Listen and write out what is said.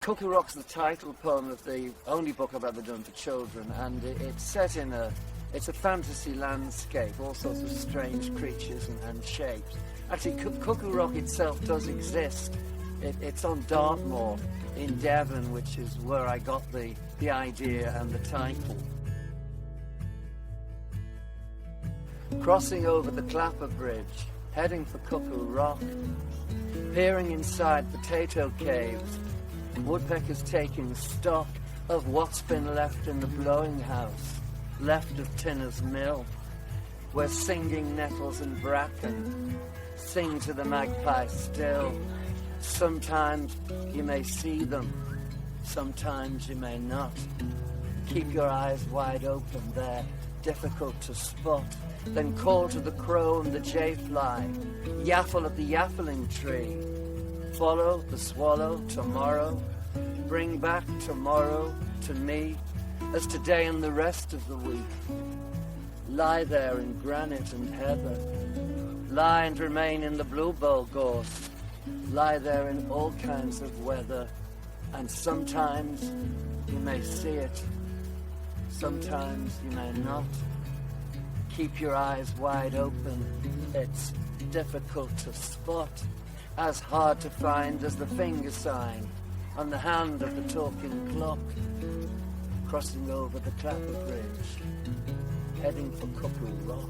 Cuckoo Rock's the title poem of the only book I've ever done for children, and it's set in it's a fantasy landscape, all sorts of strange creatures and shapes. Actually, Cuckoo Rock itself does exist. It's on Dartmoor in Devon, which is where I got the idea and the title. Crossing over the Clapper Bridge, heading for Cuckoo Rock, peering inside potato caves, woodpeckers taking stock of what's been left in the blowing house, left of Tinner's Mill, where singing nettles and bracken sing to the magpie still. Sometimes you may see them, sometimes you may not. Keep your eyes wide open, they're difficult to spot. Then call to the crow and the jayfly, yaffle at the yaffling tree. Follow the swallow tomorrow, bring back tomorrow to me, as today and the rest of the week. Lie there in granite and heather, lie and remain in the bluebell gorse, lie there in all kinds of weather, and sometimes you may see it, sometimes you may not. Keep your eyes wide open, it's difficult to spot, as hard to find as the finger sign on the hand of the talking clock. Crossing over the Clapper Bridge, heading for Cuckoo Rock.